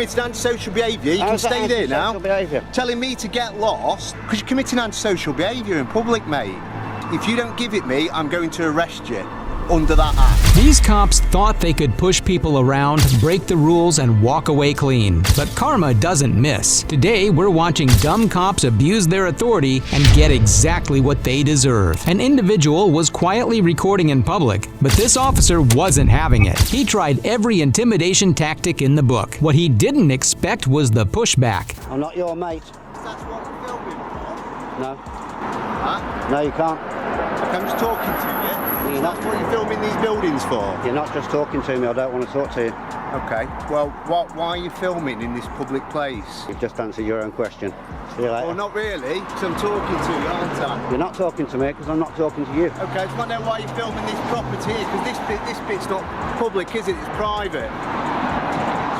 committed antisocial behaviour. You can stay there now. Behaviour? Telling me to get lost because you're committing antisocial behaviour in public, mate. If you don't give it me, I'm going to arrest you under that act. These cops thought they could push people around, break the rules, and walk away clean. But karma doesn't miss. Today, we're watching dumb cops abuse their authority and get exactly what they deserve. An individual was quietly recording in public, but this officer wasn't having it. He tried every intimidation tactic in the book. What he didn't expect was the pushback. I'm not your mate. That's what I'm filming for. No. Huh? No, you can't. I'm just talking to you. You're not. That's what you're filming these buildings for. You're not just talking to me. I don't want to talk to you. Okay. Well, why are you filming in this public place? You've just answered your own question. See you later. Well, not really, because I'm talking to you, aren't I? You're not talking to me because I'm not talking to you. Okay, I just want to know why you're filming this property here, because this bit's not public, is it? It's private.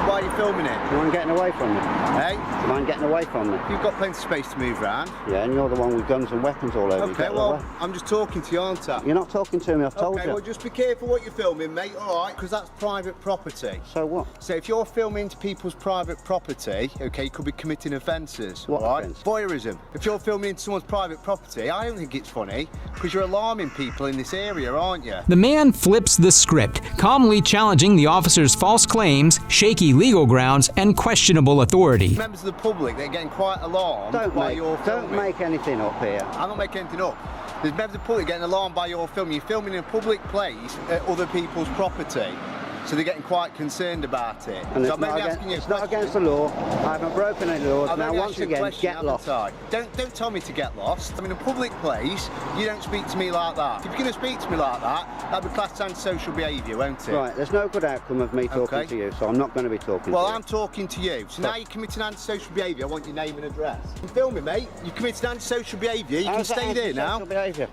Why are you filming it? Do you mind getting away from me? Hey? Do you mind getting away from me? You've got plenty of space to move around. Yeah, and you're the one with guns and weapons all over you. Okay, well, I'm just talking to you, aren't I? You're not talking to me, I've told you. Okay, well, just be careful what you're filming, mate, all right? Because that's private property. So what? So if you're filming into people's private property, okay, you could be committing offences. What all right? offence? Voyeurism. If you're filming into someone's private property, I don't think it's funny, because you're alarming people in this area, aren't you? The man flips the script, calmly challenging the officer's false claims, shaky legal grounds, and questionable authority. Members of the public, they're getting quite alarmed by your filming. Don't make anything up here. I'm not making anything up. There's members of the public getting alarmed by your film. You're filming in a public place at other people's property. So they're getting quite concerned about it. And so it's not against the law. I haven't broken any laws. Now, once again, get lost. Don't tell me to get lost. I'm in a public place. You don't speak to me like that. If you're going to speak to me like that, that'll be classed as antisocial behaviour, won't it? Right, there's no good outcome of me talking to you, so I'm not going to be talking to you. Well, I'm talking to you. So now you're committing antisocial behaviour. I want your name and address. You film me, mate. You're committing antisocial behaviour. You can stay there now.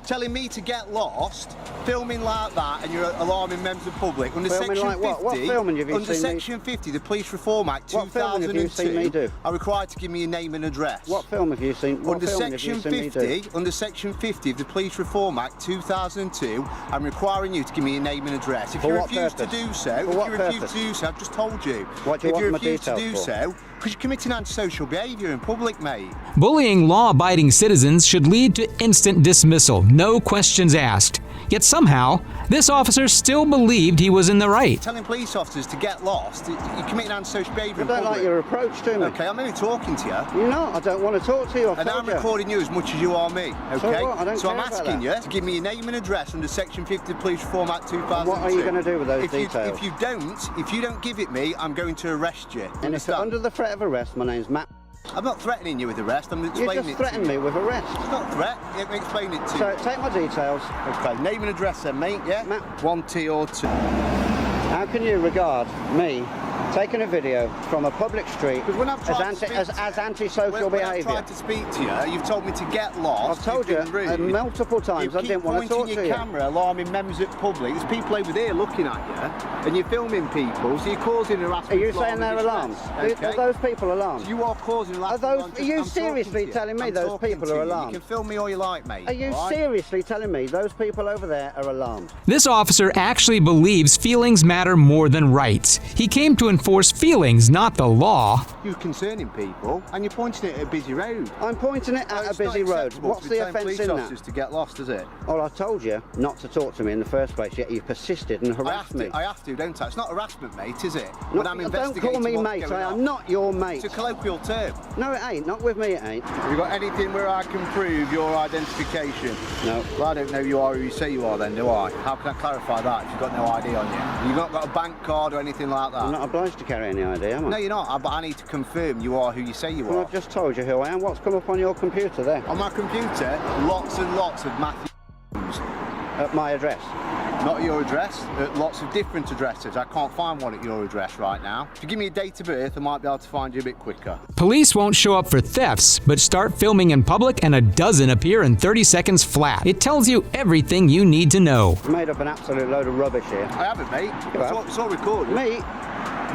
Telling me to get lost, filming like that, and you're alarming members of the public. Under Filming Section like what? What filming have you Under seen Section 50, the Police Reform Act What film have you seen me 2002, do? are required to give me your name and address. What film have you seen? What Under film have you Section seen me 50, do? under Section 50 of the Police Reform Act 2002, I'm requiring you to give me your name and address. If For you what refuse purpose? to do so, For what refuse to do so, I've just told you. What do you if you want my refuse to do details for? so, because you're committing antisocial behaviour in public, mate. Bullying law-abiding citizens should lead to instant dismissal, no questions asked. Yet somehow, this officer still believed he was in the right. Telling police officers to get lost, you're committing antisocial behaviour in I don't public. like your approach to me. Okay, I'm only talking to you. You're not. I don't want to talk to you. And I'm recording you as much as you are me, okay? So what? I don't So I'm care about asking that. you to give me your name and address under Section 50 of the Police Reform Act 2002. And what are you going to do with those details? If you don't give it me, I'm going to arrest you. And if under the threat of arrest, my name's Matt. I'm not threatening you with arrest, I'm explaining it to you. You just threatened me with arrest. It's not a threat, let me explain it to you. So take my details. Okay, name and address then, mate, yeah? Matt. 1T or 2. How can you regard me taking a video from a public street When I've tried as antisocial when I've behaviour? tried to speak to you, you've told me to get lost. I've told you multiple times I didn't want to talk to you. You keep pointing your camera, alarming members of the public. There's people over there looking at you, and you're filming people, so you're causing harassment. Are you saying they're alarmed? Okay. Are those people alarmed? So you are causing harassment. Are you seriously telling me those people are alarmed? You can film me all you like, mate. Are you seriously telling me those people over there are alarmed? This officer actually believes feelings matter more than rights. He came to enforce feelings, not the law. You're concerning people, and you're pointing it at a busy road. I'm pointing it at a busy road. What's the offence in that? To get lost, is it? Well, I told you not to talk to me in the first place, yet you persisted and harassed me. I have to, don't I? It's not harassment, mate, is it? Don't call me mate, I am not your mate. It's a colloquial term. No, it ain't. Not with me, it ain't. Have you got anything where I can prove your identification? No. Well, I don't know you are who you say you are then, do I? How can I clarify that if you've got no ID on you? You've not got a bank card or anything like that? I'm not obliged to carry any ID, am I? No, you're not, but I need to confirm you are who you say you Well, are. I've just told you who I am. What's come up on your computer there? On my computer, lots and lots of Matthew At my address? Not at your address, at lots of different addresses. I can't find one at your address right now. If you give me a date of birth, I might be able to find you a bit quicker. Police won't show up for thefts, but start filming in public and a dozen appear in 30 seconds flat. It tells you everything you need to know. You made up an absolute load of rubbish here. I haven't, mate. have. It's all recorded. Me?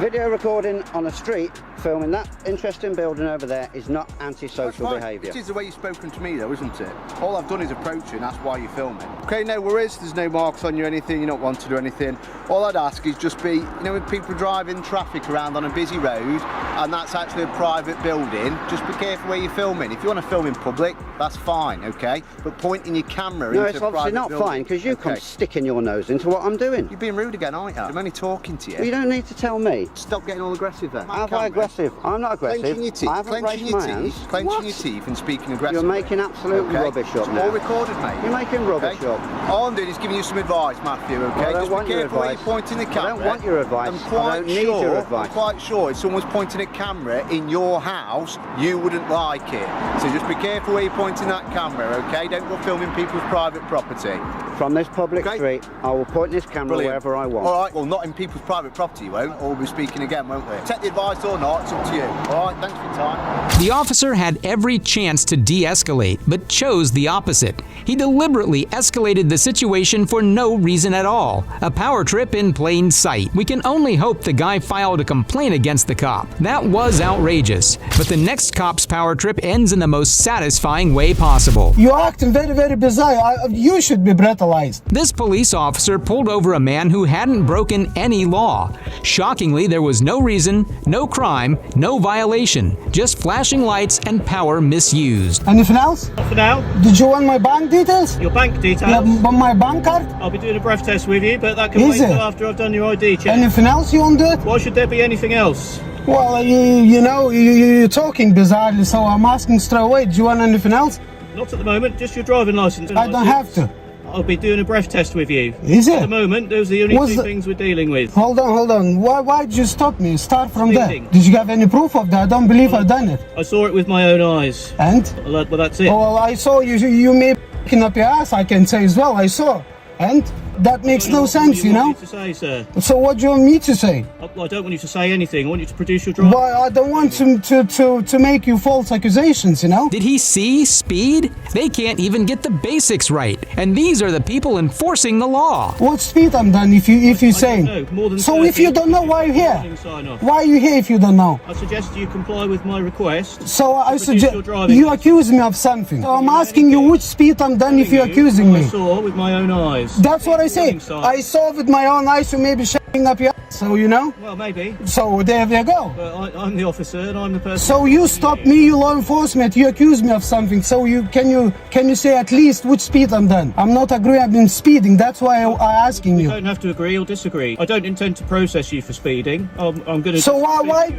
Video recording on a street, filming that interesting building over there is not antisocial behaviour. It is the way you've spoken to me though, isn't it? All I've done is approach you and that's why you're filming. Okay, no worries, there's no marks on you or anything, you're not wanting to do anything. All I'd ask is just be, you know, when people are driving traffic around on a busy road, and that's actually a private building. Just be careful where you're filming. If you want to film in public, that's fine, okay? But pointing your camera No, into it's a private obviously not building, fine, because you come okay. sticking your nose into what I'm doing. You're being rude again, aren't you? I'm only talking to you. Well, you don't need to tell me. Stop getting all aggressive then. Have I aggressive? I'm not aggressive. Clenching your teeth, I haven't raised my hands. clenching your teeth and speaking aggressively. You're making absolute rubbish up It's now. all recorded, mate. You're making rubbish okay? up. All I'm doing is giving you some advice, Matthew, okay? I don't Just want be your careful where advice. you're pointing the camera. I don't want your advice. I'm I quite don't need your advice. I'm quite sure if someone's pointing a camera in your house, you wouldn't like it. So just be careful where you're pointing that camera, okay? Don't go filming people's private property. From this public street, I will point this camera Brilliant. wherever I want. All right, well, not in people's private property, you won't, or we'll be speaking again, won't we? Take the advice or not, it's up to you. All right, thanks for your time. The officer had every chance to de-escalate, but chose the opposite. He deliberately escalated the situation for no reason at all. A power trip in plain sight. We can only hope the guy filed a complaint against the cop. That was outrageous. But the next cop's power trip ends in the most satisfying way possible. You're acting very, very bizarre. You should be brutalized. This police officer pulled over a man who hadn't broken any law. Shockingly, there was no reason, no crime, no violation, just flashing lights and power misused. Anything else? Not for now. Did you want my bank details? Your bank details. Yeah, but my bank card? I'll be doing a breath test with you, but that can Is wait until it? after I've done your ID check. Anything else you want to do it? Why should there be anything else? Well, you're talking bizarrely, so I'm asking straight away. Do you want anything else? Not at the moment, just your driving license. I don't have to. I'll be doing a breath test with you. Is At the it? moment, those are the only What's two the- things we're dealing with. Hold on. Why did you stop me? Start from there. Speeding. Did you have any proof of that? I don't believe I've done it. I saw it with my own eyes. And? Well, that's it. Well, I saw you may be picking up your ass, I can say as well. I saw. And? That makes no sense, you know? What do you want me to say, sir? So what do you want me to say? I don't want you to say anything. I want you to produce your driving. Well, I don't want to make you false accusations, you know? Did he see speed? They can't even get the basics right. And these are the people enforcing the law. What speed I'm done if you say? No, more than So 30. if you don't know, why are you here? Warning sign off. Why are you here if you don't know? I suggest you comply with my request. So I produce suggest your driving you license. accuse me of something. So I'm you asking you anything. which speed I'm done if you're accusing I me. saw with my own eyes. That's what I say. Warning sign. I saw with my own eyes you may be shutting up your ass, so you know? Well, maybe. So there you go. But I'm the officer and I'm the person. So you stop me, you law enforcement, you accuse me of something. So can you say at least which speed I'm done? I'm not agreeing I've been speeding. That's why I'm asking You you. don't have to agree or disagree. I don't intend to process you for speeding. I'm going to. So why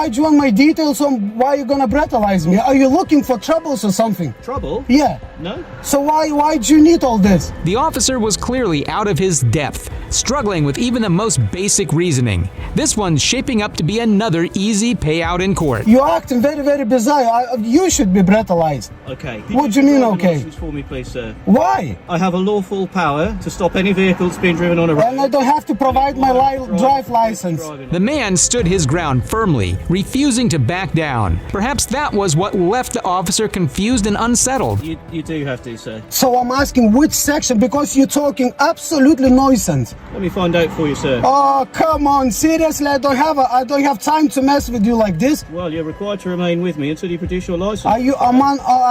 do you want my details on why you're gonna brutalize me? Are you looking for troubles or something? Trouble? Yeah. No. So why do you need all this? The officer was clearly out of his depth, struggling with even the most basic reasoning. This one's shaping up to be another easy payout in court. You're acting very, very bizarre. You should be brutalized. Okay. What do you mean, Driving okay? license for me, please, sir. Why? I have a lawful power to stop any vehicles being driven on a road. And I don't have to provide my drive license. The man stood his ground firmly, refusing to back down. Perhaps that was what left the officer confused and unsettled. You do have to, sir. So I'm asking which section because you're talking absolutely nonsense. Let me find out for you, sir. Oh, come on, seriously, I don't have time to mess with you like this. Well, you're required to remain with me until you produce your license. I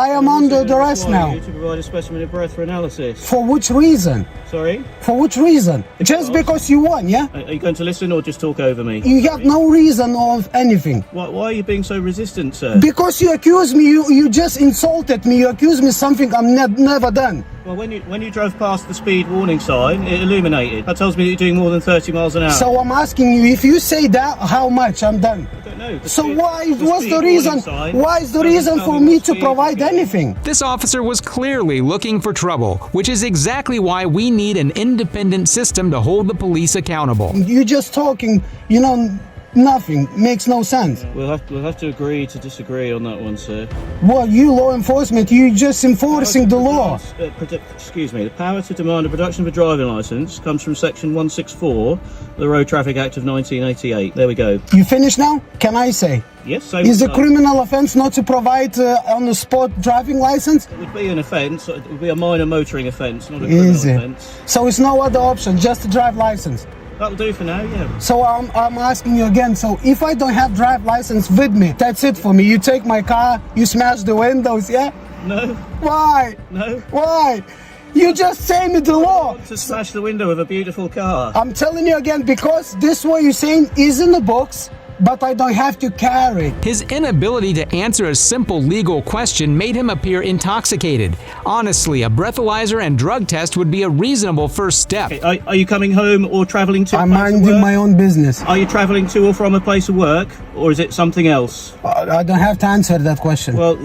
am under arrest now. You to provide a specimen of breath for analysis. For which reason? Sorry? For which reason? Just because you won, yeah? Are you going to listen or just talk over me? You have no reason of anything. Why are you being so resistant, sir? Because you accuse me, you just insulted me. You accuse me something I'm never done. Well, when you drove past the speed warning sign, it illuminated. That tells me that you're doing more than 30 miles an hour. So I'm asking you, if you say that, how much I'm done? I don't know. So what's speed the reason? warning sign Why is the doesn't reason tell for what me to speed provide you're doing. anything? This officer was clearly looking for trouble, which is exactly why we need an independent system to hold the police accountable. You're just talking, nothing. Makes no sense. We'll have to agree to disagree on that one, sir. Well, you law enforcement, you just enforcing the law. Excuse me. The power to demand a production of a driving licence comes from Section 164 of the Road Traffic Act of 1988. There we go. You finished now? Can I say? Yes, so Is a criminal offence not to provide on-the-spot driving license? It would be an offence. It would be a minor motoring offence, not a criminal Is it? offence. So it's no other option, just a drive license. That'll do for now, yeah. So I'm asking you again, so if I don't have drive license with me, that's it for me. You take my car, you smash the windows, yeah? No, Why? no. Why? You just say me the law. To smash the window of a beautiful car. I'm telling you again, because this what you're saying is in the books, but I don't have to carry. His inability to answer a simple legal question made him appear intoxicated. Honestly, a breathalyzer and drug test would be a reasonable first step. Okay, are you coming home or travelling to I'm a place of minding work? my own business. Are you travelling to or from a place of work, or is it something else? I don't have to answer that question. Well,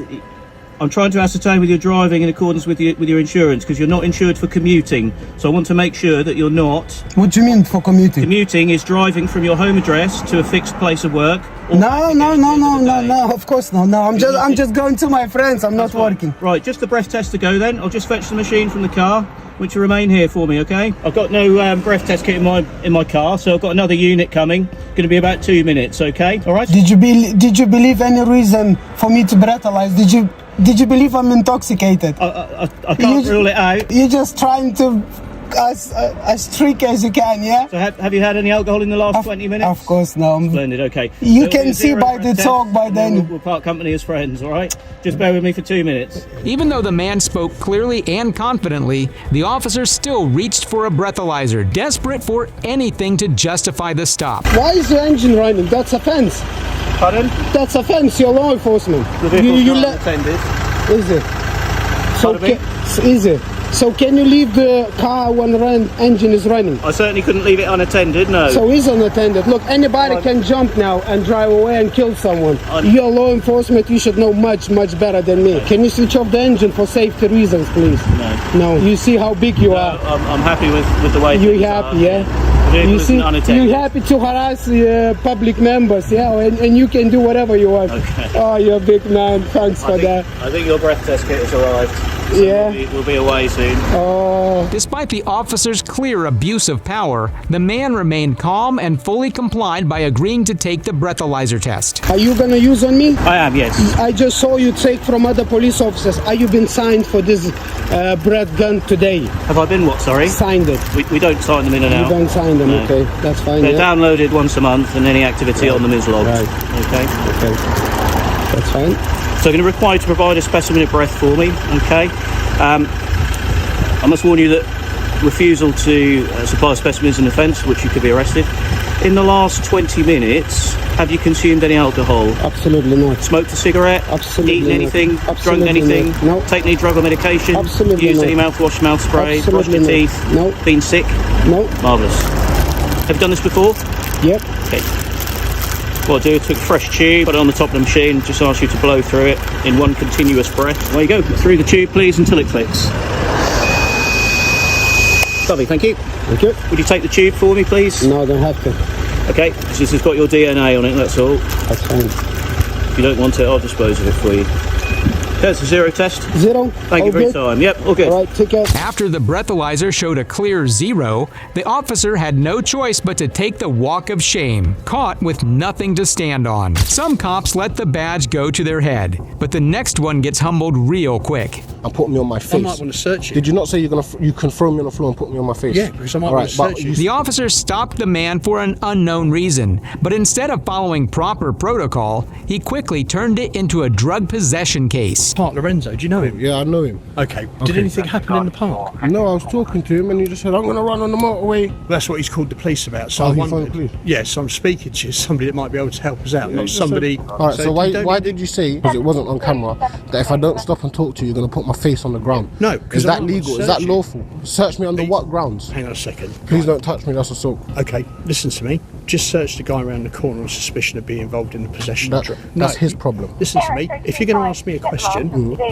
I'm trying to ascertain whether you're driving in accordance with your insurance, because you're not insured for commuting. So I want to make sure that you're not. What do you mean for commuting? Commuting is driving from your home address to a fixed place of work. No, of course not. No, I'm just going to my friends. I'm not working. Right, just the breath test to go then. I'll just fetch the machine from the car, which will remain here for me, okay? I've got no breath test kit in my car, so I've got another unit coming. Going to be about 2 minutes, okay? All right? Did you believe any reason for me to breathalyze? Did you believe I'm intoxicated? I can't rule it out. You're just trying to as tricky as you can, yeah? So have you had any alcohol in the last 20 minutes? Of course, no. Splendid, okay. You So can see zero by the breath test, talk by then. We'll part company as friends, all right? Just bear with me for 2 minutes. Even though the man spoke clearly and confidently, the officer still reached for a breathalyzer, desperate for anything to justify the stop. Why is the engine running? That's offense. Pardon? That's offense. You're law enforcement. The vehicle's not unattended. Is it? So Pardon me? is it? So can you leave the car when the engine is running? I certainly couldn't leave it unattended, no. So he's unattended. Look, anybody can jump now and drive away and kill someone. You're law enforcement, you should know much better than me. Can you switch off the engine for safety reasons, please? No. You see how big you are? I'm happy with the way You're things happy, are. yeah? The vehicle You isn't see, unattended. you're happy to harass public members, yeah? And you can do whatever you want. Okay. Oh, you're a big man. Thanks for that. I think your breath test kit has arrived. So Yeah. We'll be away soon. Oh. Despite the officer's clear abuse of power, the man remained calm and fully complied by agreeing to take the breathalyzer test. Are you gonna use on me? I am, yes. I just saw you take from other police officers. Are you been signed for this breath gun today? Have I been what, sorry? Signed it. We don't sign them in and You out. don't sign them, No. okay. That's fine, They're yeah. downloaded once a month and any activity on them is logged. Right. Okay. Okay. That's fine. So I'm going to require you to provide a specimen of breath for me, okay? I must warn you that refusal to supply a specimen is an offence, which you could be arrested. In the last 20 minutes, have you consumed any alcohol? Absolutely not. Smoked a cigarette? Absolutely Eaten not. anything? Absolutely Drunk anything? not. No. Taken any drug or medication? Absolutely Used not. any mouthwash, mouth spray? Absolutely Brushed your not. teeth? No. Been sick? No. Marvellous. Have you done this before? Yep. Okay. What I'll do, take a fresh tube, put it on the top of the machine, just ask you to blow through it in one continuous breath. There you go. Through the tube, please, until it clicks. Lovely, thank you. Thank you. Would you take the tube for me, please? No, I don't have to. Okay, this has got your DNA on it, that's all. That's fine. If you don't want it, I'll dispose of it for you. Okay, it's a zero test. Zero? Thank you for your time. Yep, all good. All right, take care. After the breathalyzer showed a clear 0, the officer had no choice but to take the walk of shame, caught with nothing to stand on. Some cops let the badge go to their head, but the next one gets humbled real quick. And put me on my face. I might want to search you. Did you not say you can throw me on the floor and put me on my face? Yeah, because I might All want to but search you. The officer stopped the man for an unknown reason, but instead of following proper protocol, he quickly turned it into a drug possession case. Park Lorenzo, do you know him? Yeah, I know him. Okay. Did anything happen in the park? No, I was talking to him and he just said, I'm going to run on the motorway. That's what he's called the police about. So Oh, I he wondered. phoned the police? Yes, I'm speaking to somebody that might be able to help us out, not somebody. All right, so you don't why need- did you say, because it wasn't on camera, that if I don't stop and talk to you, you're going to put my face on the ground? No, Is because that legal? Is that lawful? Search me under what grounds? Hang on a second. Please don't touch me, that's assault. Okay, listen to me. Just search the guy around the corner on suspicion of being involved in the possession of drugs. That's his problem. Listen to me. If you're going to ask me a question,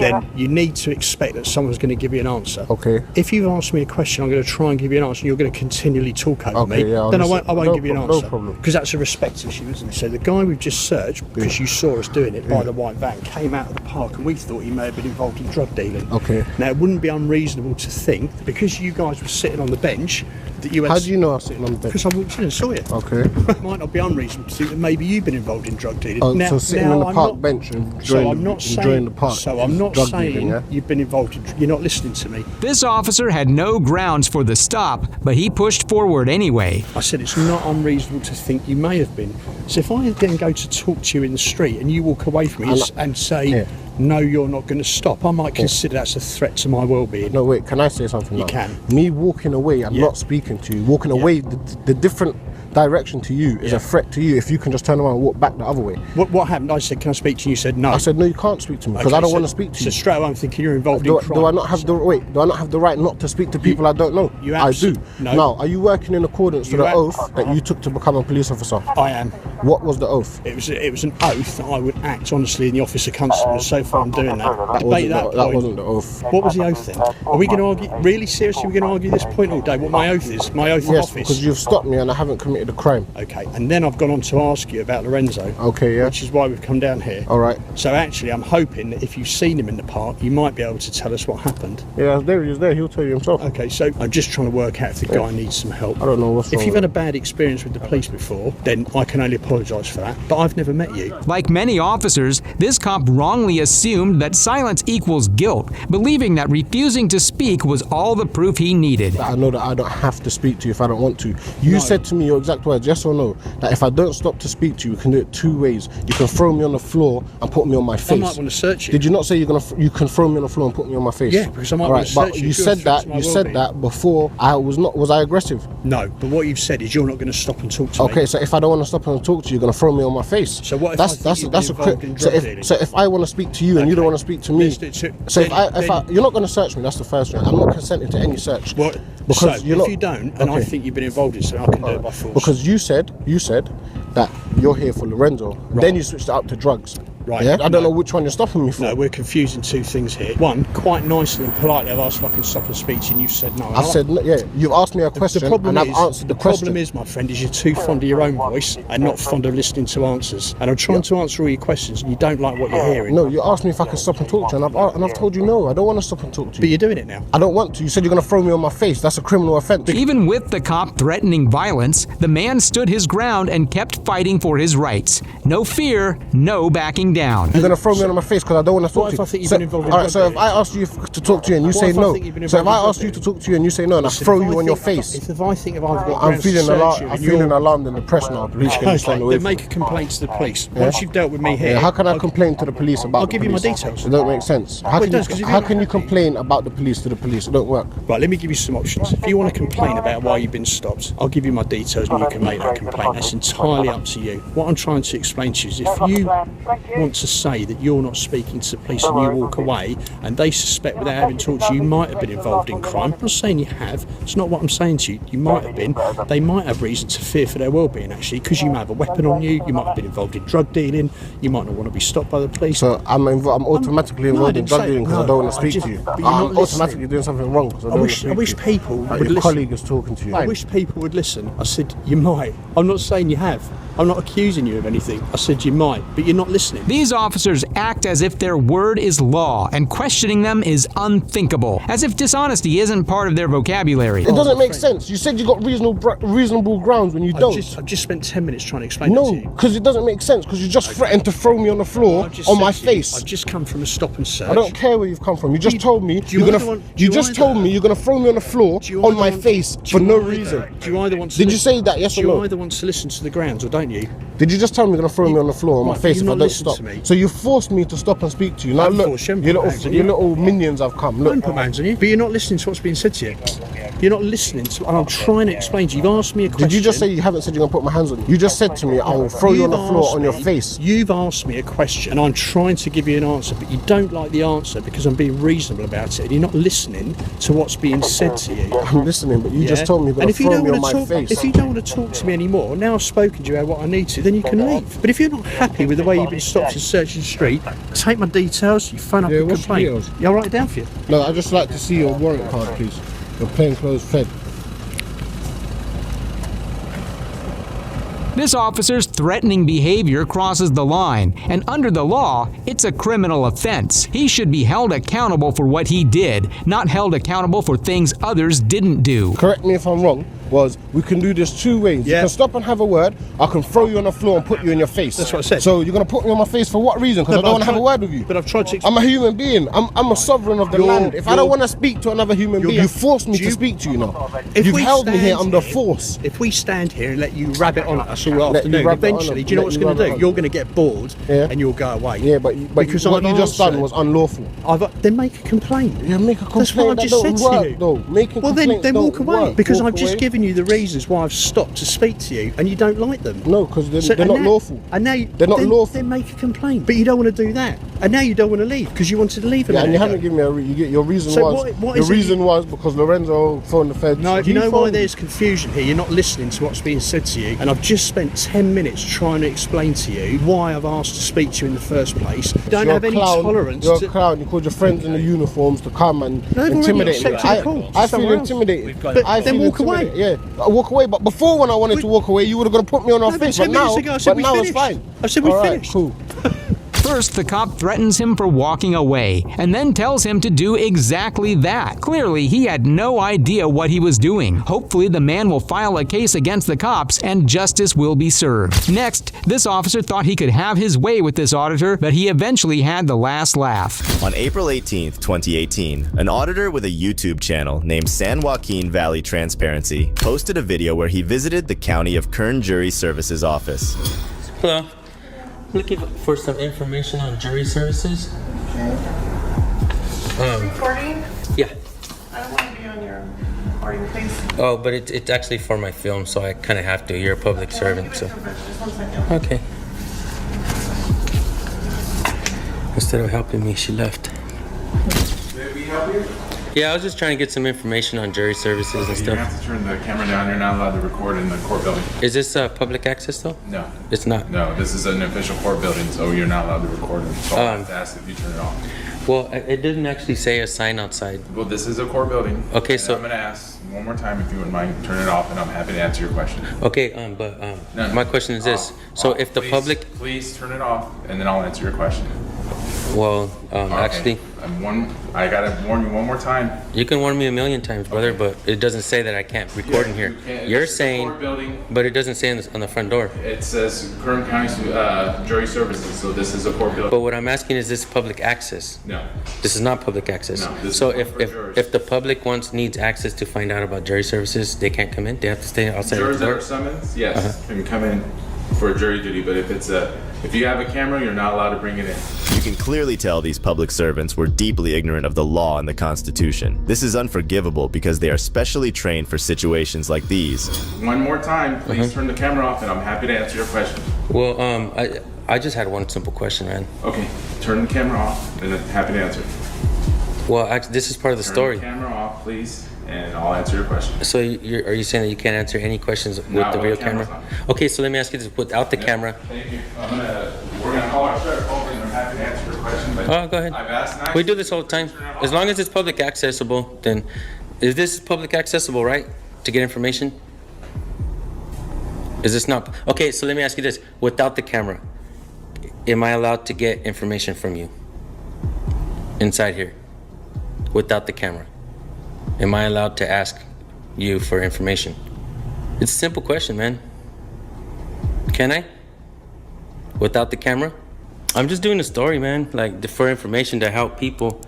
then you need to expect that someone's going to give you an answer. Okay. If you've asked me a question, I'm going to try and give you an answer, and you're going to continually talk over Okay, me. yeah, I'll then I listen. won't No give you an problem, no answer. problem. Because that's a respect issue, isn't it? So the guy we've just searched, because you saw us doing it by the white van, came out of the park, and we thought he may have been involved in drug dealing. Okay. Now it wouldn't be unreasonable to think that because you guys were sitting on the bench, that you had. How do you know I was sitting on the bench? Because I walked in and saw you. Okay. It might not be unreasonable to think that maybe you've been involved in drug dealing. Oh, so sitting on the I'm park not- bench and so I'm not enjoying saying, the park. So I'm not drug saying dealing, yeah? you've been involved in. You're not listening to me. This officer had no grounds for the stop, but he pushed forward anyway. I said it's not unreasonable to think you may have been. So if I then go to talk to you in the street and you walk away from me and say, Yeah. no, you're not going to stop, I might consider that's a threat to my well-being. No, wait, can I say something You now? can. Me walking away and Yeah. not speaking to you, walking away, the different direction to you is a threat to you if you can just turn around and walk back the other way. What happened? I said, can I speak to you? You said no. I said, no, you can't speak to me because I don't want to speak to you. So straight away I'm thinking you're involved in crime. Do I not have the right not to speak to people I don't know? I do. No. Now, are you working in accordance to the oath that you took to become a police officer? I am. What was the oath? It was an oath that I would act honestly in the office of constable. So far I'm doing that. That wasn't the oath. What was the oath then? Are we going to argue? Really seriously, we're going to argue this point all day? What my oath is? My oath of office? Yes, because you've stopped me and I haven't committed a crime. Okay, and then I've gone on to ask you about Lorenzo. Okay, yeah. Which is why we've come down here. All right. So actually, I'm hoping that if you've seen him in the park, you might be able to tell us what happened. Yeah, there he is. There, he'll tell you himself. Okay, so I'm just trying to work out if the guy needs some help. I don't know what's wrong. If you've had a bad experience with the police before, then I can only apologise for that. But I've never met you. Like many officers, this cop wrongly assumed that silence equals guilt, believing that refusing to speak was all the proof he needed. I know that I don't have to speak to you if I don't want to. You said to me your exact words, yes or no, that if I don't stop to speak to you, you can do it two ways. You can throw me on the floor and put me on my face. I might want to search you. Did you not say you can throw me on the floor and put me on my face? Yeah, because I might want to search but you. You said that before I was I aggressive? No, but what you've said is you're not going to stop and talk to me. Okay, so if I don't want to stop and talk to you, you're going to throw me on my face. So what if so if I want to speak to you and you don't want to speak to me, so if you're not going to search me, that's the first thing. I'm not consenting to any search. Well, because if you don't, and I think you've been involved in something, I can do it by force. Because you said that you're here for Lorenzo. Right. Then you switched it up to drugs. Right. Yeah? I don't know which one you're stopping me for. No, we're confusing two things here. One, quite nicely and politely, I've asked if I can stop a speech and you've said no. I've said, yeah, you've asked me a question and I've answered the question. The problem is, my friend, is you're too fond of your own voice and not fond of listening to answers. And I'm trying to answer all your questions and you don't like what you're hearing. No, you asked me if I can stop and talk to you and I've told you no, I don't want to stop and talk to you. But you're doing it now. I don't want to. You said you're going to throw me on my face. That's a criminal offence. Even with the cop threatening violence, the man stood his ground and kept fighting for his rights. No fear, no backing down. You're going to throw me on my face because I don't want to talk to you. What if I think you've been involved in Alright, so if I asked you to talk to you and you say no, so if I asked you to talk to you and you say no and I throw you on your face, if I think I'm feeling alarmed and depressed now. Police can stand away. Then make a complaint to the police. Once you've dealt with me here, how can I complain to the police about? I'll give you my details. It don't make sense. How can you complain about the police to the police? It don't work. Right, let me give you some options. If you want to complain about why you've been stopped, I'll give you my details and you can make that complaint. That's entirely up to you. What I'm trying to explain to you is if you want to say that you're not speaking to the police and you walk away and they suspect without having talked to you, you might have been involved in crime. I'm not saying you have. It's not what I'm saying to you. You might have been. They might have reason to fear for their well-being actually because you might have a weapon on you. You might have been involved in drug dealing. You might not want to be stopped by the police. So I'm automatically involved in drug dealing because I don't want to speak to you. I'm automatically doing something wrong because I don't want to speak to you. I wish people would listen. Your colleague is talking to you. I wish people would listen. I said you might. I'm not saying you have. I'm not accusing you of anything. I said you might, but you're not listening. These officers act as if their word is law and questioning them is unthinkable, as if dishonesty isn't part of their vocabulary. It doesn't make sense. You said you got reasonable grounds when you don't. I've just spent 10 minutes trying to explain that to you. No, because it doesn't make sense, because you just threatened to throw me on the floor on my face. I've just come from a stop and search. I don't care where you've come from. You just told me you're gonna throw me on the floor on my face for no reason. Do you either want to? Did you say that? Yes or no? Do you either want to listen to the grounds or don't you? Did you just tell me you're going to throw me on the floor on my face if I don't stop? So you forced me to stop and speak to you. Now look, your little minions have come. Look. I don't put my hands on you, but you're not listening to what's being said to you. You're not listening to what I'm trying to explain to you. You've asked me a question. Did you just say you haven't said you're going to put my hands on you? You just said to me, I will throw you on the floor on your face. You've asked me a question and I'm trying to give you an answer, but you don't like the answer because I'm being reasonable about it and you're not listening to what's being said to you. I'm listening, but you just told me you're going to throw me on my face. If you don't want to talk to me anymore, now I've spoken to you about what I need to, then you can leave. But if you're not happy with the way you've been stopped and searching the street, take my details, you phone up and complain. Yeah, I'll write it down for you. No, I'd just like to see your warrant card, please. Your plainclothes fed. This officer's threatening behavior crosses the line, and under the law, it's a criminal offense. He should be held accountable for what he did, not held accountable for things others didn't do. Correct me if I'm wrong. We can do this two ways. You can stop and have a word. I can throw you on the floor and put you in your face. That's what I said. So you're going to put me on my face for what reason? Because I don't want to have a word with you. But I've tried to. I'm a human being. I'm a sovereign of the land. If I don't want to speak to another human being, you force me to speak to you now. You've held me here under force. If we stand here and let you rabbit on us all afternoon, eventually, do you know what it's going to do? You're going to get bored and you'll go away. Yeah, but because what you just done was unlawful. Then make a complaint. Yeah, make a complaint. That's what I've just said to you. Well, then walk away. Because I've just given given you the reasons why I've stopped to speak to you, and you don't like them. No, because they're not lawful. And now they're not lawful. Then make a complaint. But you don't want to do that. And now you don't want to leave because you wanted to leave. Yeah, and you haven't given me your reason was because Lorenzo phoned the feds. No, you know why there's confusion here? You're not listening to what's being said to you. And I've just spent 10 minutes trying to explain to you why I've asked to speak to you in the first place. You don't have any tolerance. You're a clown. You called your friends in the uniforms to come and intimidate me. I feel intimidated. But then walk away. Yeah, I walk away. But before, when I wanted to walk away, you would have got to put me on our face. But now it's fine. I said we finished. Cool. First, the cop threatens him for walking away, and then tells him to do exactly that. Clearly, he had no idea what he was doing. Hopefully, the man will file a case against the cops, and justice will be served. Next, this officer thought he could have his way with this auditor, but he eventually had the last laugh. On April 18th, 2018, an auditor with a YouTube channel named San Joaquin Valley Transparency posted a video where he visited the County of Kern Jury Services office. Hello. Looking for some information on jury services. Recording? Yeah. I don't want to be on your recording, please. Oh, but it's actually for my film, so I kind of have to. You're a public servant, so. Just 1 second. Okay. Instead of helping me, she left. May we help you? Yeah, I was just trying to get some information on jury services and You stuff. have to turn the camera down. You're not allowed to record in the court building. Is this public access though? No. It's not. No, this is an official court building, so you're not allowed to record it. So I have to ask if you turn it off. Well, it didn't actually say a sign outside. Well, this is a court building. Okay, and so I'm gonna ask one more time if you wouldn't mind turn it off, and I'm happy to answer your question. Okay, No, my question is this: so if the please, public, please turn it off, and then I'll answer your question. well, Okay. actually, I gotta warn you one more time. you can warn me a million times, brother, but it doesn't say that I can't record in here. You're It's a saying, court building. but it doesn't say on the front door. It says Kern County Jury Services, so this is a court building. But what I'm asking is this public access? No. This is not public access. No, this So is for jurors. if the public needs access to find out about jury services, they can't come in? They have to stay outside of Jurors the that door? are summons, yes, can come in for jury duty, but if you have a camera, you're not allowed to bring it in. You can clearly tell these public servants were deeply ignorant of the law and the Constitution. This is unforgivable because they are specially trained for situations like these. One more time, please turn the camera off, and I'm happy to answer your question. Well, I just had one simple question, man. Okay, turn the camera off, and I'm happy to answer. Well, this is part of the story. Turn the camera off, please, and I'll answer your question. So are you saying that you can't answer any questions with Not the while real the camera's camera? on. Okay, so let me ask you this: without the camera. Thank you. We're gonna call our sheriff over, and I'm happy to answer your question. But Oh, go ahead. I've asked nicely. We do this all the time. Turn it off. As long as it's public accessible, then is this public accessible, right? To get information? Is this not? Okay, so let me ask you this: without the camera, am I allowed to get information from you inside here? Without the camera, am I allowed to ask you for information? It's a simple question, man. Can I? Without the camera? I'm just doing a story, man. Like for information to help people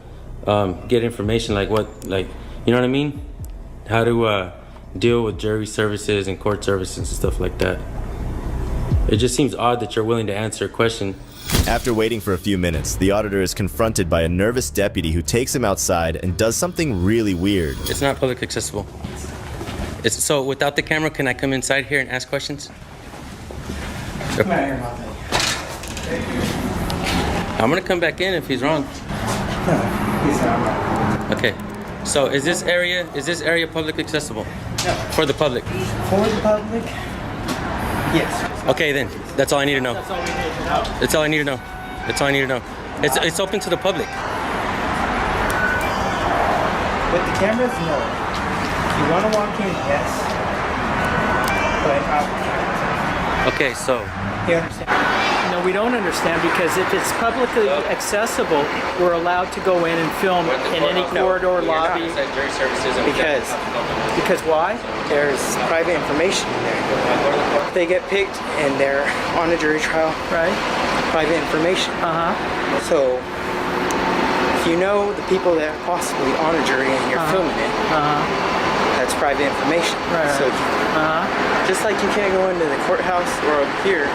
get information, like you know what I mean? How to deal with jury services and court services and stuff like that. It just seems odd that you're willing to answer a question. After waiting for a few minutes, the auditor is confronted by a nervous deputy who takes him outside and does something really weird. It's not public accessible. So without the camera, can I come inside here and ask questions? I'm gonna come back in if he's wrong. Okay. So is this area public accessible? No. For the public? For the public? Yes. Okay then. That's all I need to know. That's all we need to know. That's all I need to know. That's all I need to know. It's open to the public. With the cameras, no. If you want to walk in, yes. But Okay, so. you understand? No, we don't understand because if it's publicly accessible, we're allowed to go in and film in any corridor, lobby. Because why? There's private information in there. They get picked and they're on a jury trial. Right. Private information. So if you know the people that are possibly on a jury and you're filming it, that's private information. Right. So just like you can't go into the courthouse or up here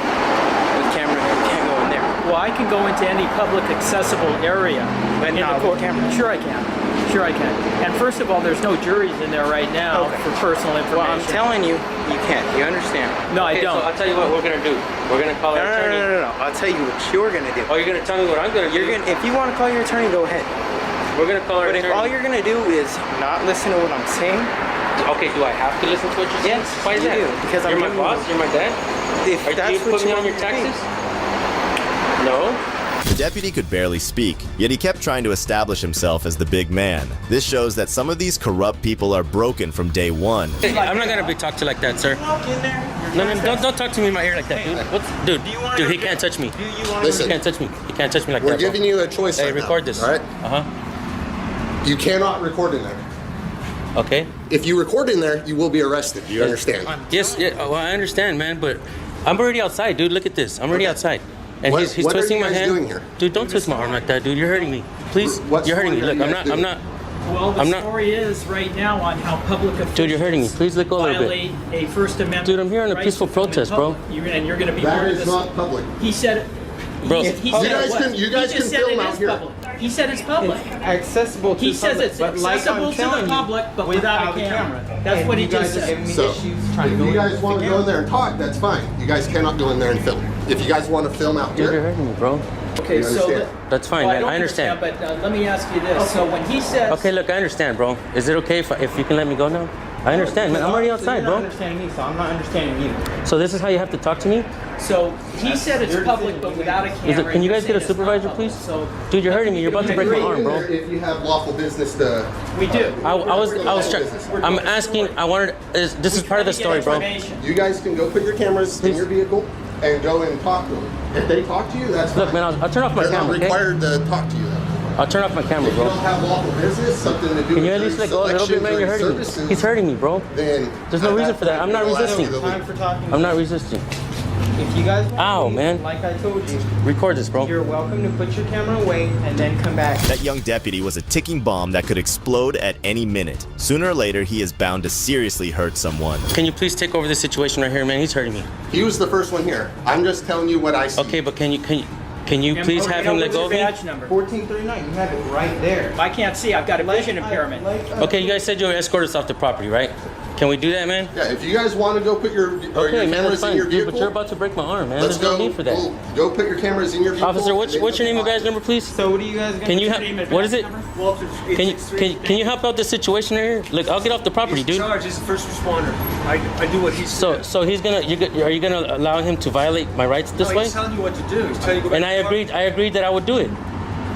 with camera, you can't go in there. Well, I can go into any public accessible area. But not with camera. Sure I can. Sure I can. And first of all, there's no juries in there right now for personal information. Well, I'm telling you, you can't. You understand? No, I Okay, don't. So I'll tell you what we're gonna do. We're gonna call our attorney. No. I'll tell you what you're gonna do. Oh, you're gonna tell me what I'm gonna do? If you want to call your attorney, go ahead. We're gonna call our But attorney. if all you're gonna do is not listen to what I'm saying, okay, do I have to listen to what you're saying? yes, Why is you that? do. Because you're I'm my boss. You're my dad. If do that's you what put me you on want your me to be. taxes? No. The deputy could barely speak, yet he kept trying to establish himself as the big man. This shows that some of these corrupt people are broken from day one. Hey, I'm not gonna be talked to like that, sir. Walk in there. No, don't talk to me in my ear like that, dude. Dude, he can't touch me. Listen, He can't touch me. He can't touch me like we're that. Bro. giving you a choice. Hey, right record now, this. all right? Uh-huh. You cannot record in there. Okay. If you record in there, you will be arrested. Do you understand? Yes, yeah, well, I understand, man, but I'm already outside, dude. Look at this. I'm already outside. And What- he's what are twisting you my guys hand. doing here? Dude, don't twist my arm like that, dude. You're hurting me. Please, What you're hurting me. story are Look, you I'm guys doing? not. Well, the I'm not- story is right now on how public officials Dude, you're hurting me. Please let go a little bit. violate a First Amendment. Dude, I'm here on a right peaceful to film in protest, bro. public. And you're going to be That part of is this. not public. He said. Bro, he You said guys what? can- you He guys just can said film it out is here. public. He said it's public. Accessible to He the says public, it's but like accessible I'm to telling the you, public, but without a camera. That's And what he you guys just are said. giving me So, issues trying if to you go guys in want to the go in camera. there and talk, that's fine. You guys cannot go in there and film. If you guys want to film out Dude, you're here, hurting me, bro. Okay, You so understand? That's fine, well, man. don't I understand. But let me ask you this. So when he says, Okay, look, I understand, bro. Is it okay if you can let me go now? I understand, man. I'm already outside, You're not bro. understanding me, so I'm not understanding you. So this is how you have to talk to me? so he said it's public, but without a camera. Can you guys you're get a saying it's supervisor, not public. please? So Dude, you're hurting me. You're about to break my go arm, in bro. there if you have lawful business to. we do. I was trying. I'm asking. I wanted. This is part of the story, bro. You guys can go put your cameras in your vehicle and go and talk to them. If they talk to you, that's fine. Look, man, I'll turn off my They're not camera, okay? required to talk to you. Though. I'll turn off my camera, If you bro. don't have lawful business, something to do Can with you at least let go a little bit, man? You're hurting me. services, He's hurting me, bro. Then There's no at reason that for that. point, I'm not you're allowed resisting. to Time leave. for talking. I'm not resisting. If you guys want Ow, to leave, man. like I told you, Record this, bro. you're welcome to put your camera away and then come back. That young deputy was a ticking bomb that could explode at any minute. Sooner or later, he is bound to seriously hurt someone. Can you please take over this situation right here, man? He's hurting me. He was the first one here. I'm just telling you what I see. Okay, but can you please have him let go of me? Badge number. 1439, you have it right there. I can't see. I've got a vision impairment. Okay, you guys said you would escort us off the property, right? Can we do that, man? Yeah, if you guys want to go put your Okay, man, that's cameras fine. in your Dude, vehicle, but you're about to break my arm, man. let's There's no go. need for that. Go put your cameras in your vehicle. Officer, and what's then your go name and talk. badge number, please? So what are you guys gonna Can you do? what is it? Can you help out this situation right here? Look, I'll get off the property, dude. He's a first responder. I do what he's So he's gonna. Are you gonna allow him to violate my rights this way? He's telling you what to do. He's telling you to go And back I to the agreed. I agreed that I would do it.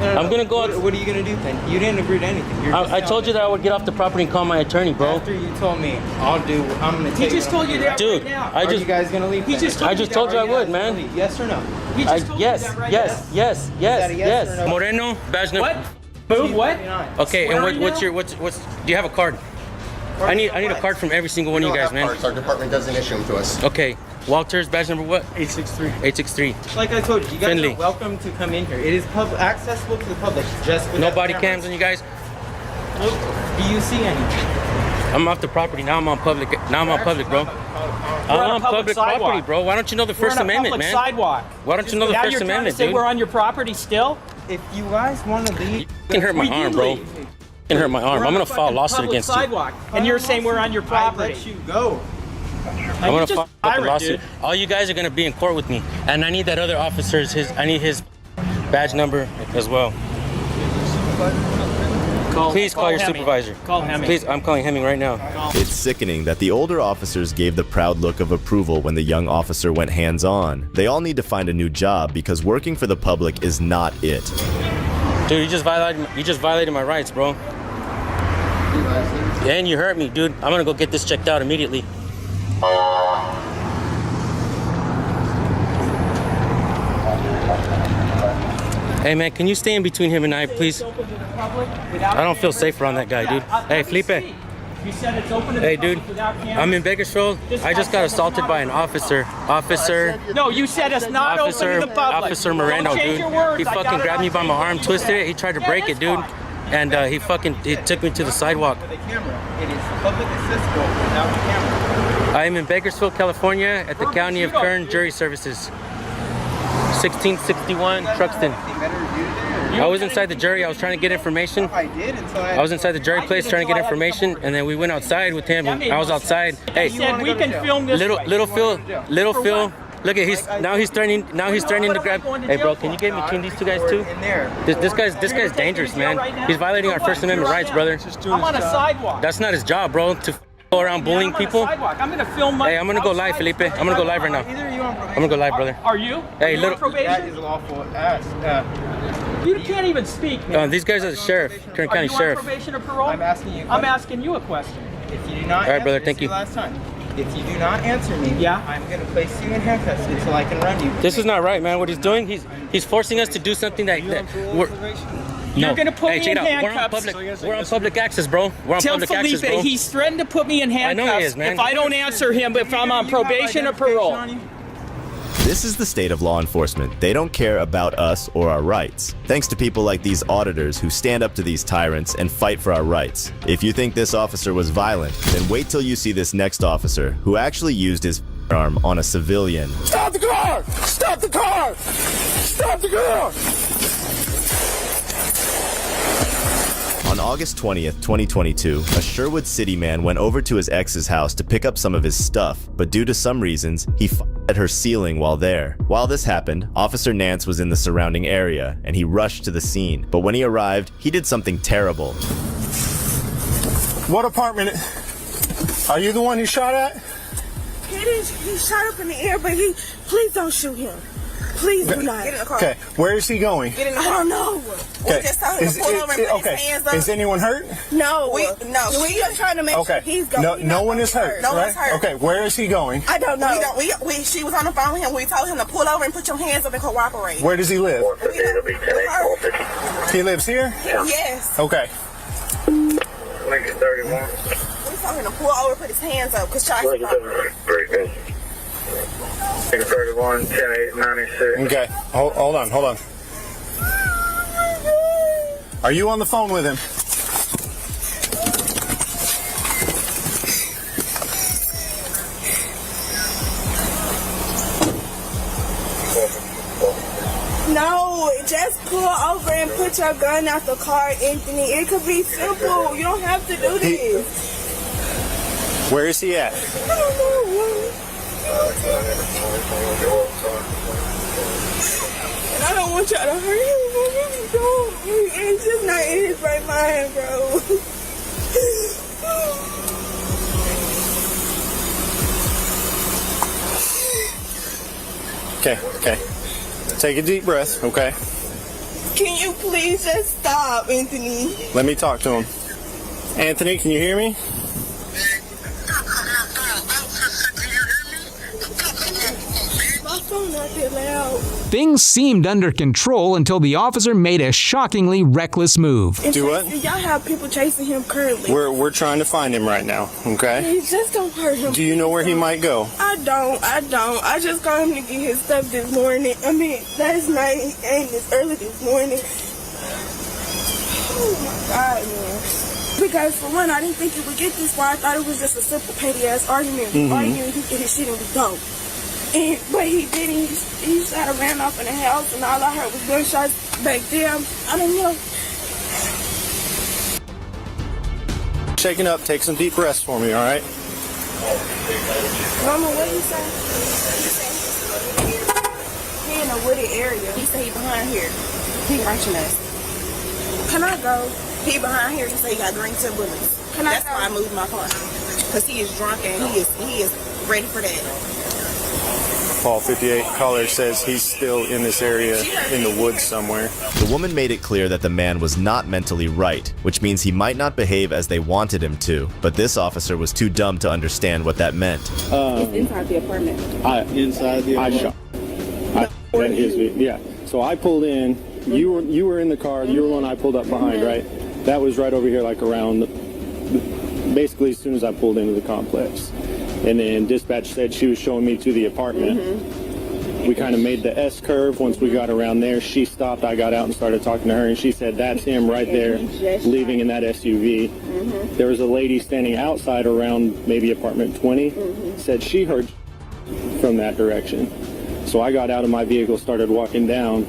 I'm gonna go. What are you gonna do then? You didn't agree to anything. You're just I told you that I would get off the property and call my attorney, bro. After you told me, I'm gonna He take just told you that Dude, right now. I Are just. you guys gonna leave? He then? just told I just told you I would, man. Leave? Yes or no? He just told Yes, you that right yes, now. yes, that a yes, yes or yes. no? Moreno, badge number. What? Move what? Okay, and Swearing what's now? your what's? Do you have a card? I need a card from every single one We of you don't guys, have man. cards. Our department doesn't issue them to us. Okay, Walter's badge number what? 863. 863. Like I told you, you guys Finley. are welcome to come in here. It is accessible to the public. Just No without body cameras. cams on you guys. Nope. Do you see anything? I'm off the property now. I'm on public. Now I'm on public, bro. We're I'm on a on public public property, sidewalk. bro. Why don't you know the First We're on a Amendment, public man? sidewalk. Why don't you know the Now First you're trying Amendment, to say dude? we're on your property still? If you guys want to leave, You can hurt my We arm, did bro. leave. You can hurt my arm. We're I'm on gonna a file a fucking lawsuit public against you. sidewalk, and you're saying we're on your I property. let you go. I'm gonna just file a pirate, lawsuit. dude. All you guys are gonna be in court with me, and I need that other officer's I need his badge number as well. Please call your Hemming. supervisor. Call Hemming. Please, I'm calling Hemming right now. It's sickening that the older officers gave the proud look of approval when the young officer went hands-on. They all need to find a new job because working for the public is not it. Dude, you just violated my rights, bro. And you hurt me, dude. I'm gonna go get this checked out immediately. Hey man, can you stay in between him and I, please? I don't feel safe around that guy, dude. Hey, Felipe. You said it's open to the Hey, public dude. without cameras. I'm in Bakersfield. I just got assaulted by an officer. Officer No, you said it's not open to the public. Officer Moreno, Don't change dude. your words. He I got fucking it grabbed on me by my tape. arm, twisted it. He tried to Yeah, break it, that's dude. fine. And he took me to the sidewalk. The camera. It is public accessible without the camera. I am in Bakersfield, California, at the County of Kern Jury Services. 1661 Truxton. They better review there. I was inside the jury. I was trying to get information. I did until I was inside the jury place trying to get information, and then we went outside with him. I was outside. Hey, said we can film this. little Phil. Look at he's threatening to grab. Hey bro, can you get me between these two guys too? This guy's dangerous, man. He's violating our First Amendment rights, brother. I'm on a sidewalk. That's not his job, bro. To go around bullying people. I'm gonna film my. Hey, I'm gonna go live, Felipe. I'm gonna go live right now. I'm gonna go live, brother. Are you? Hey, little probation. That is lawful. You can't even speak, man. These guys are the sheriff, Kern County Are you Sheriff. on probation or parole? I'm asking you. I'm asking you a question. If you do not All right, brother, answer, thank this is you. the last time. If you do not answer me, yeah, I'm gonna place you in handcuffs until I can run you. This is not right, man. What he's doing, he's forcing us to do something that we're. You're gonna put me in handcuffs. We're on public access, bro. We're on Tell public Felipe access, bro. he's threatened to put me in handcuffs I know he is, man. if I don't answer him, if I'm on probation or parole. This is the state of law enforcement. They don't care about us or our rights. Thanks to people like these auditors who stand up to these tyrants and fight for our rights. If you think this officer was violent, then wait till you see this next officer who actually used his arm on a civilian. Stop the car! Stop the car! Stop the car! On August 20th, 2022, a Sherwood City man went over to his ex's house to pick up some of his stuff, but due to some reasons, he at her ceiling while there. While this happened, Officer Nance was in the surrounding area, and he rushed to the scene. But when he arrived, he did something terrible. What apartment? Are you the one he shot at? He shot up in the air, but please don't shoot him. Please do not. Get in the car. Okay, where is he going? Get in the car. I don't know. Okay. We just told him to pull over and put his hands up. Is anyone hurt? No. We are trying to make sure he's going. No one is hurt. No right? one's hurt. Okay, where is he going? I don't know. She was on the phone with him. We told him to pull over and put your hands up and cooperate. Where does he live? He lives here? Yes. Okay. Lincoln 31. We told him to pull over and put his hands up because Charlie. Very good. 31, 10, 8, 96. Okay, hold on. Are you on the phone with him? No, just pull over and put your gun out the car, Anthony. It could be simple. You don't have to do this. Where is he at? I don't know. And I don't want y'all to hurt him. I really don't. It's just not in his right mind, bro. Okay. Take a deep breath, okay? Can you please just stop, Anthony? Let me talk to him. Anthony, can you hear me? Things seemed under control until the officer made a shockingly reckless move. Do what? Y'all have people chasing him currently. We're trying to find him right now, okay? Please, just don't hurt him. Do you know where he might go? I don't. I just got him to get his stuff this morning. Last night and it's early this morning. Oh my God, man. Because for one, I didn't think it would get this far. I thought it was just a simple petty ass argument. Arguing, he get his shit and we go. But he didn't. He shot and ran off in the house, and all I heard was gunshots back there. I don't know. Shaking up, take some deep breaths for me, all right? Mama, what did he say? He in a wooded area. He said he behind here. He watching us. Can I go? He behind here. He said he got green tip bullets. That's why I moved my car. Because he is drunk and he is ready for that. Paul 58 caller says he's still in this area in the woods somewhere. The woman made it clear that the man was not mentally right, which means he might not behave as they wanted him to, but this officer was too dumb to understand what that meant. It's inside the apartment. Inside the apartment? Yeah. So I pulled in. You were in the car. You were the one I pulled up behind, right? That was right over here, like around, basically as soon as I pulled into the complex. And then dispatch said she was showing me to the apartment. We kind of made the S curve. Once we got around there, she stopped. I got out and started talking to her, and she said, that's him right there, leaving in that SUV. There was a lady standing outside around maybe apartment 20, said she heard from that direction. So I got out of my vehicle, started walking down,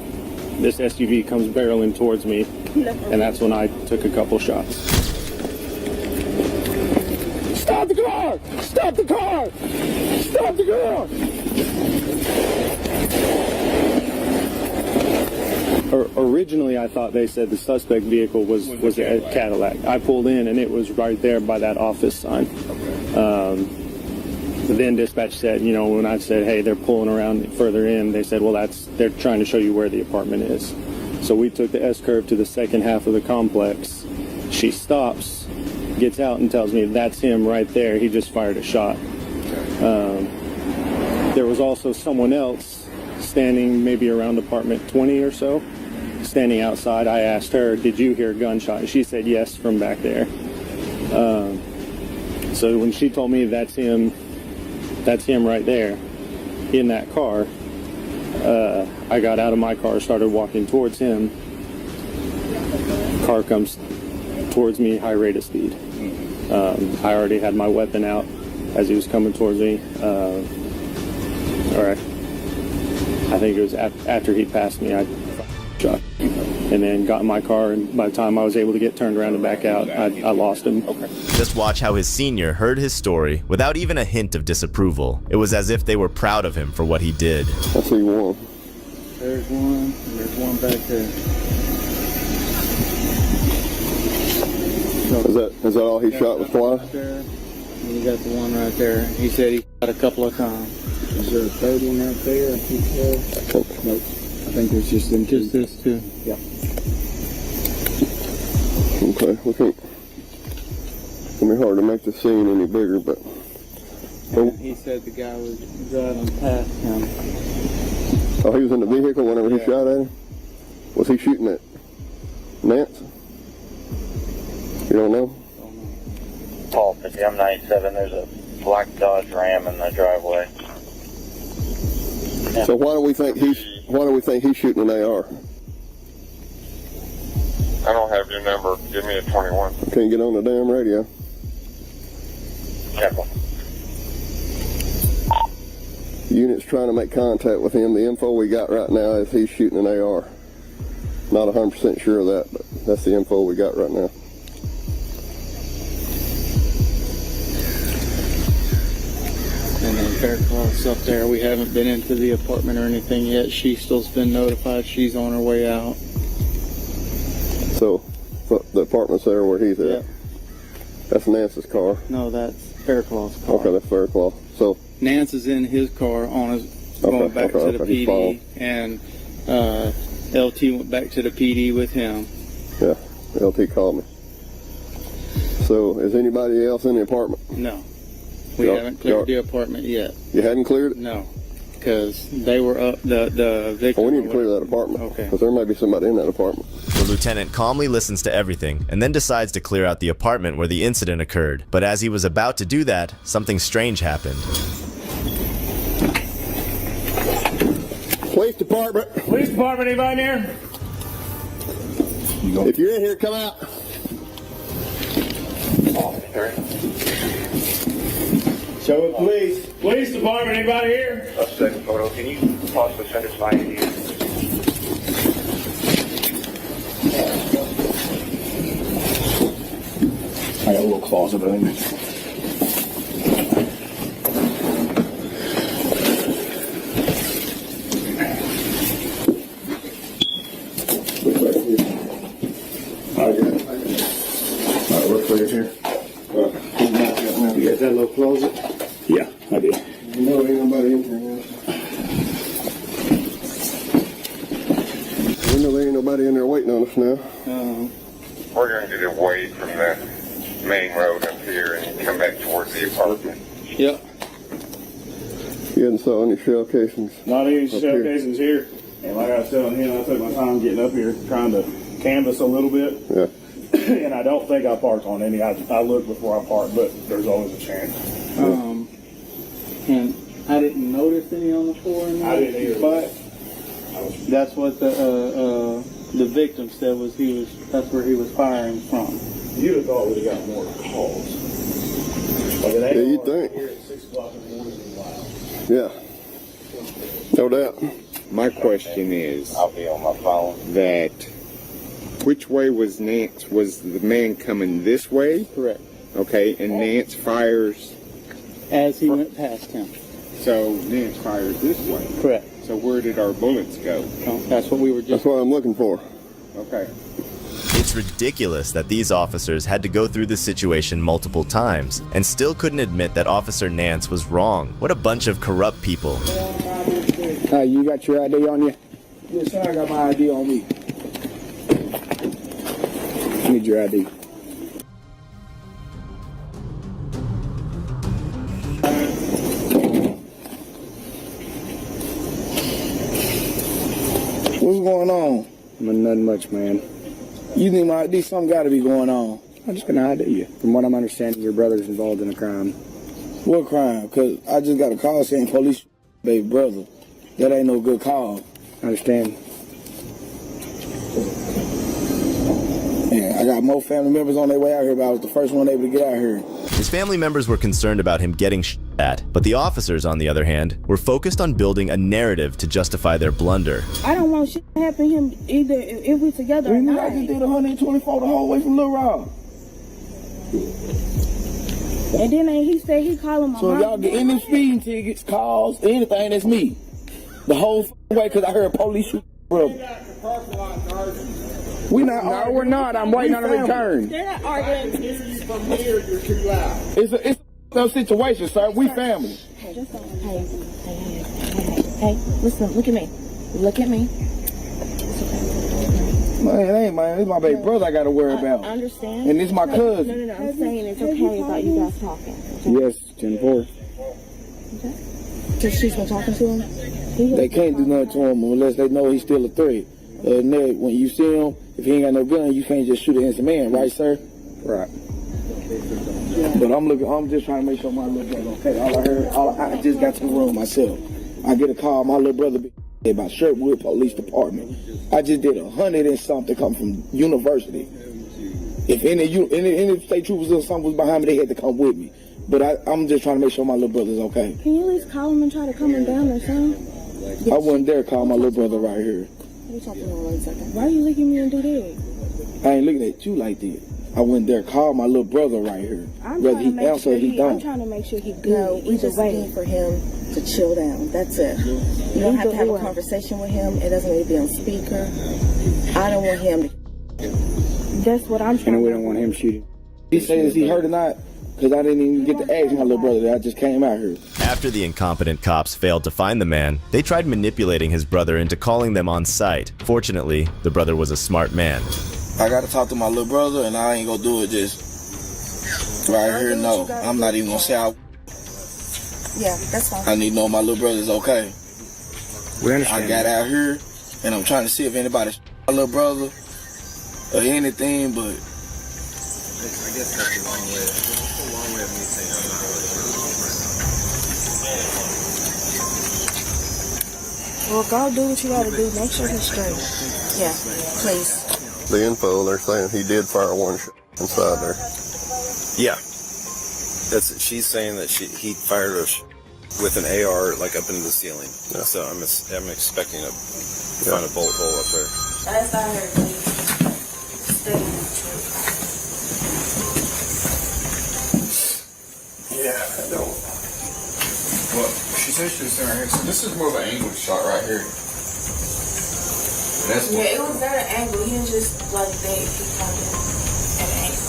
this SUV comes barreling towards me, and that's when I took a couple shots. Stop the car! Stop the car! Stop the car! Originally, I thought they said the suspect vehicle was a Cadillac. I pulled in, and it was right there by that office sign. Then dispatch said, you know, when I said, hey, they're pulling around further in, they said, well, they're trying to show you where the apartment is. So we took the S-curve to the second half of the complex. She stops, gets out, and tells me that's him right there. He just fired a shot. There was also someone else standing maybe around apartment 20 or so, standing outside. I asked her, did you hear a gunshot? And she said yes from back there. So when she told me that's him right there in that car, I got out of my car, started walking towards him. Car comes towards me, high rate of speed. I already had my weapon out as he was coming towards me. All right. I think it was after he passed me, I shot, and then got in my car, and by the time I was able to get turned around and back out, I lost him. Just watch how his senior heard his story without even a hint of disapproval. It was as if they were proud of him for what he did. I see one. There's one, and there's one back there. Is that all he shot was twice? Right there, and you got the one right there. He said he shot a couple of times. Is there a third one right there? I think so. Nope. I think there's just them two. Just this two. Yeah. Okay, we can't. It's gonna be hard to make the scene any bigger, but. And he said the guy was driving past him. Oh, he was in the vehicle whenever he shot at him? Was he shooting at Nance? You don't know? Paul 50, I'm 97. There's a black Dodge Ram in the driveway. Yeah. So why do we think he's shooting an AR? I don't have your number. Give me a 21. Can't get on the damn radio. Careful. Unit's trying to make contact with him. The info we got right now is he's shooting an AR. Not 100% sure of that, but that's the info we got right now. And then Faircloth's up there. We haven't been into the apartment or anything yet. She still's been notified. She's on her way out. So the apartment's there where he's at? Yeah. That's Nance's car? No, that's Faircloth's car. Okay, that's Faircloth. So Nance is in his car going back to the PD, and LT went back to the PD with him. Yeah, LT called me. So is anybody else in the apartment? No. We haven't cleared the apartment yet. You hadn't cleared it? No, because they were up, the victim. We need to clear that apartment. Okay. Because there may be somebody in that apartment. The lieutenant calmly listens to everything and then decides to clear out the apartment where the incident occurred. But as he was about to do that, something strange happened. Police department. Police department, anybody in here? If you're in here, come out. Show it, please. Police department, anybody here? A second photo. Can you possibly send us my ID? I got a little closet in it. Alright, we're clear here. You got that little closet? Yeah, I do. No, ain't nobody in here now. We know there ain't nobody in there waiting on us now. We're going to get away from the main road up here and come back towards the apartment. Yep. You hadn't saw any shell casings? Not any shell here. casings here. And like I was telling him, I took my time getting up here trying to canvass a little bit. Yeah. And I don't think I parked on any. I looked before I parked, but there's always a chance. And I didn't notice any on the floor in there. I didn't either. But that's what the victim said that's where he was firing from. You'd have thought we'd have got more calls. Like it ain't you'd think. Here at 6 o'clock in the morning is loud. Yeah. No doubt. My question is, I'll be on my phone. That which way was Nance? Was the man coming this way? Correct. Okay, and Nance fires as he went past him. So Nance fires this way. Correct. So where did our bullets go? Oh, that's what we were just. That's what I'm looking for. Okay. It's ridiculous that these officers had to go through this situation multiple times and still couldn't admit that Officer Nance was wrong. What a bunch of corrupt people. You got your ID on you? Yes, sir, I got my ID on me. I need your ID. What's going on? Nothing much, man. You need my ID? Something got to be going on. I'm just gonna ID you. From what I'm understanding, your brother's involved in a crime. What crime? Because I just got a call saying police baby brother. That ain't no good call. I understand. Yeah, I got more family members on their way out here, but I was the first one able to get out here. His family members were concerned about him getting at, but the officers, on the other hand, were focused on building a narrative to justify their blunder. I don't want shit to happen to him either if we together or not. I just did 124 the whole way from Little Rock. And then he said he calling my So mom. if y'all get any speeding tickets, calls, anything, that's me. The whole way, because I heard police shoot brother. We not. No, we're not. I'm waiting on a return. They're not arguing. From here, you're too loud. It's a situation, sir. We family. Hey, listen, look at me. Look at me. Man, it ain't, man. It's my baby brother I got to worry about. I understand. And it's my cousin. No. I'm saying it's okay about you guys talking. Yes, 10-4. Because she's been talking to him? They can't do nothing to him unless they know he's still a threat. And then when you see him, if he ain't got no gun, you can't just shoot an innocent man, right, sir? Right. But I'm just trying to make sure my little brother okay. I just got to the room myself. I get a call, my little brother about Sherwood Police Department. I just did 100 and something come from university. If any state troopers or something was behind me, they had to come with me. But I'm just trying to make sure my little brother's okay. Can you at least call him and try to calm him down or something? I wouldn't dare call my little brother right here. Let me talk to him one second. Why are you looking at me and do that? I ain't looking at you like that. I wouldn't dare call my little brother right here. Whether he answer or he don't. I'm trying to make sure he good. No, we just need for him to chill down. That's it. You don't have to have a conversation with him. It doesn't need to be on speaker. I don't want him to. That's what I'm trying. And we don't want him shooting. He said, is he hurt or not? Because I didn't even get to ask my little brother. I just came out here. After the incompetent cops failed to find the man, they tried manipulating his brother into calling them on site. Fortunately, the brother was a smart man. I got to talk to my little brother, and I ain't going to do it just right here. No, I'm not even going to say Yeah, that's fine. I need to know my little brother's okay. We understand. I got out here, and I'm trying to see if anybody my little brother or anything, but... I guess that's the wrong way. It's the wrong way of me saying I'm Well, go do what you got to do. Make sure he's straight. Yeah, please. The info, they're saying he did fire one shot inside there. Yeah. She's saying that he fired with an AR like up into the ceiling. Yeah. So I'm expecting to find a bullet hole up there. That's not her, please. Yeah, I don't. Well, she said she was doing right here. So this is more of an angled shot right here. That's Yeah, it was at an angle. He was just like that. He kind of at an angle.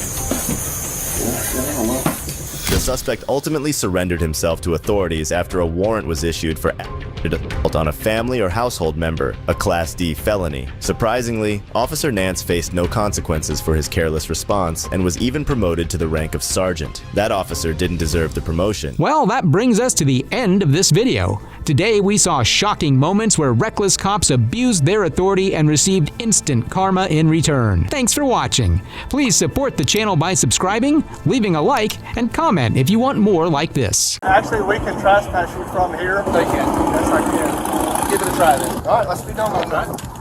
The suspect ultimately surrendered himself to authorities after a warrant was issued for assault on a family or household member, a Class D felony. Surprisingly, Officer Nance faced no consequences for his careless response and was even promoted to the rank of sergeant. That officer didn't deserve the promotion. Well, that brings us to the end of this video. Today we saw shocking moments where reckless cops abused their authority and received instant karma in return. Thanks for watching. Please support the channel by subscribing, leaving a like, and comment if you want more like this. Actually, we can trespass you from here. They can. Yes, I can. Give it a try then. All right, let's be done on that.